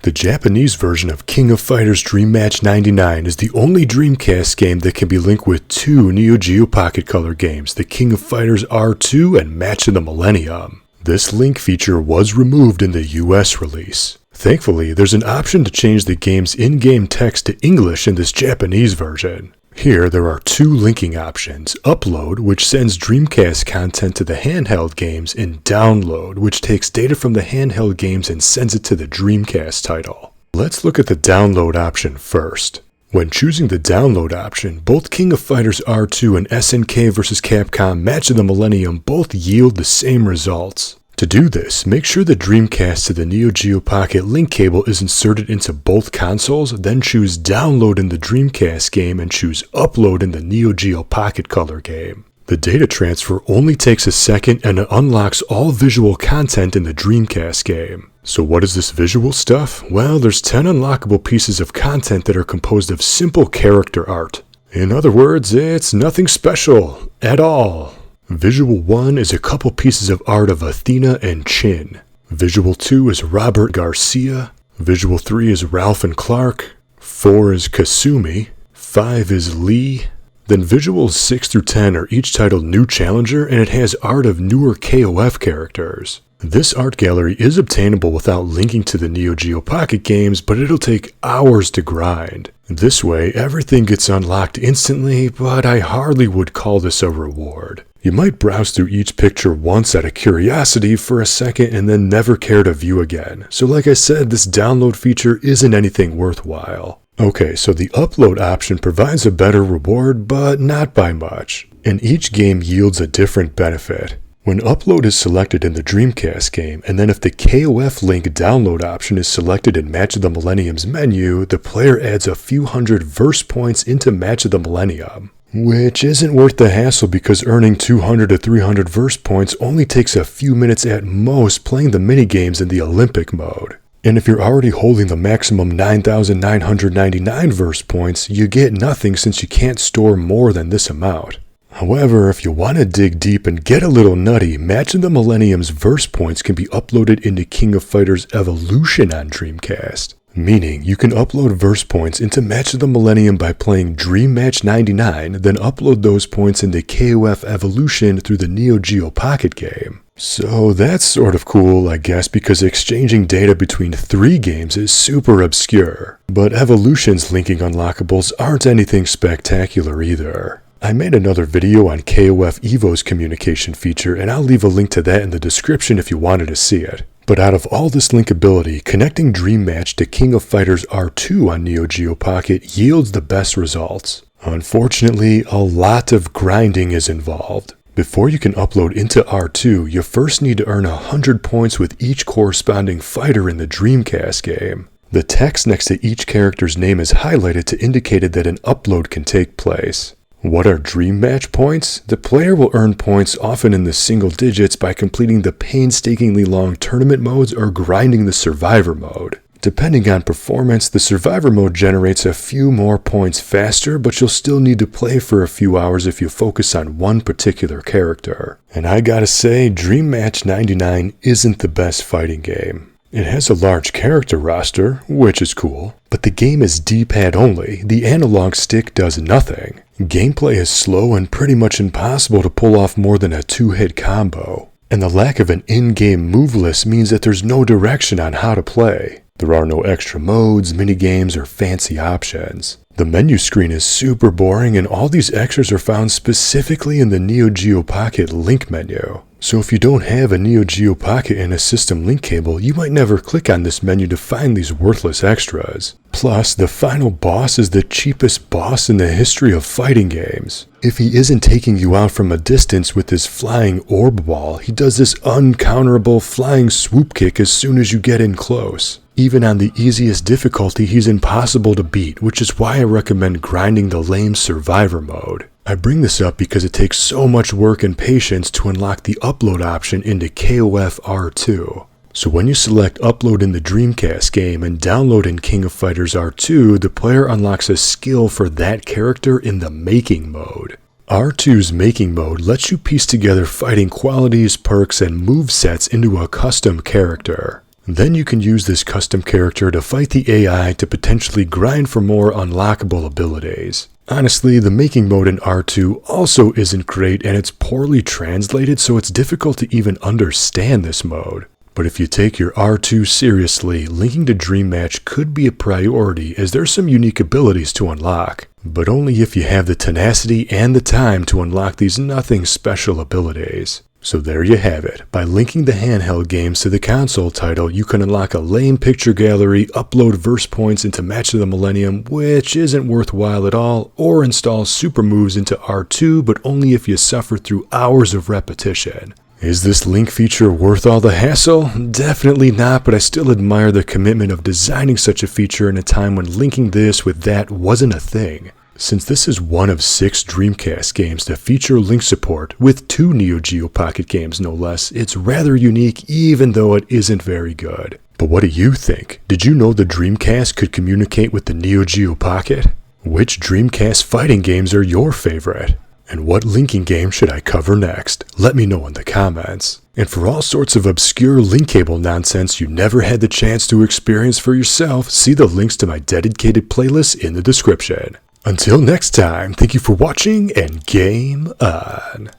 The Japanese version of King of Fighters Dream Match 99 is the only Dreamcast game that can be linked with two Neogeo Pocket Color games, the King of Fighters R2 and Match of the Millennium. This link feature was removed in the US release. Thankfully, there's an option to change the game's in-game text to English in this Japanese version. Here, there are two linking options: Upload, which sends Dreamcast content to the handheld games, and Download, which takes data from the handheld games and sends it to the Dreamcast title. Let's look at the Download option first. When choosing the Download option, both King of Fighters R2 and SNK vs. Capcom Match of the Millennium both yield the same results. To do this, make sure the Dreamcast to the Neogeo Pocket link cable is inserted into both consoles, then choose Download in the Dreamcast game and choose Upload in the Neogeo Pocket Color game. The data transfer only takes a second and it unlocks all visual content in the Dreamcast game. So what is this visual stuff? Well, there's 10 unlockable pieces of content that are composed of simple character art. In other words, it's nothing special at all. Visual 1 is a couple pieces of art of Athena and Chin. Visual 2 is Robert Garcia. Visual 3 is Ralph and Clark. 4 is Kasumi. 5 is Lee. Then visuals 6 through 10 are each titled New Challenger, and it has art of newer KoF characters. This art gallery is obtainable without linking to the Neogeo Pocket games, but it'll take hours to grind. This way, everything gets unlocked instantly, but I hardly would call this a reward. You might browse through each picture once out of curiosity for a second and then never care to view again. So like I said, this download feature isn't anything worthwhile. Okay, so the upload option provides a better reward, but not by much. And each game yields a different benefit. When upload is selected in the Dreamcast game, and then if the KoF link download option is selected in Match of the Millennium's menu, the player adds a few hundred verse points into Match of the Millennium. Which isn't worth the hassle because earning 200 to 300 verse points only takes a few minutes at most playing the minigames in the Olympic mode. And if you're already holding the maximum 9,999 verse points, you get nothing since you can't store more than this amount. However, if you want to dig deep and get a little nutty, Match of the Millennium's verse points can be uploaded into King of Fighters Evolution on Dreamcast. Meaning, you can upload verse points into Match of the Millennium by playing Dream Match 99, then upload those points into KoF Evolution through the Neogeo Pocket game. So that's sort of cool, I guess, because exchanging data between 3 games is super obscure. But Evolution's linking unlockables aren't anything spectacular either. I made another video on KoF Evo's communication feature, and I'll leave a link to that in the description if you wanted to see it. But out of all this linkability, connecting Dream Match to King of Fighters R2 on Neogeo Pocket yields the best results. Unfortunately, a lot of grinding is involved. Before you can upload into R2, you first need to earn 100 points with each corresponding fighter in the Dreamcast game. The text next to each character's name is highlighted to indicate that an upload can take place. What are Dream Match points? The player will earn points often in the single digits by completing the painstakingly long tournament modes or grinding the Survivor mode. Depending on performance, the Survivor mode generates a few more points faster, but you'll still need to play for a few hours if you focus on one particular character. And I gotta say, Dream Match 99 isn't the best fighting game. It has a large character roster, which is cool, but the game is D-pad only. The analog stick does nothing. Gameplay is slow and pretty much impossible to pull off more than a 2-hit combo. And the lack of an in-game move list means that there's no direction on how to play. There are no extra modes, minigames, or fancy options. The menu screen is super boring, and all these extras are found specifically in the Neogeo Pocket link menu. So if you don't have a Neogeo Pocket and a system link cable, you might never click on this menu to find these worthless extras. Plus, the final boss is the cheapest boss in the history of fighting games. If he isn't taking you out from a distance with his flying orb ball, he does this uncounterable flying swoop kick as soon as you get in close. Even on the easiest difficulty, he's impossible to beat, which is why I recommend grinding the lame Survivor mode. I bring this up because it takes so much work and patience to unlock the upload option into KoF R2. So when you select upload in the Dreamcast game and download in King of Fighters R2, the player unlocks a skill for that character in the making mode. R2's making mode lets you piece together fighting qualities, perks, and movesets into a custom character. Then you can use this custom character to fight the AI to potentially grind for more unlockable abilities. Honestly, the making mode in R2 also isn't great and it's poorly translated, so it's difficult to even understand this mode. But if you take your R2 seriously, linking to Dream Match could be a priority as there's some unique abilities to unlock. But only if you have the tenacity and the time to unlock these nothing special abilities. So there you have it. By linking the handheld games to the console title, you can unlock a lame picture gallery, upload verse points into Match of the Millennium, which isn't worthwhile at all, or install super moves into R2, but only if you suffer through hours of repetition. Is this link feature worth all the hassle? Definitely not, but I still admire the commitment of designing such a feature in a time when linking this with that wasn't a thing. Since this is one of 6 Dreamcast games to feature link support, with 2 Neogeo Pocket games no less, it's rather unique even though it isn't very good. But what do you think? Did you know the Dreamcast could communicate with the Neogeo Pocket? Which Dreamcast fighting games are your favorite? And what linking game should I cover next? Let me know in the comments. And for all sorts of obscure link cable nonsense you never had the chance to experience for yourself, see the links to my dedicated playlist in the description. Until next time, thank you for watching and game on.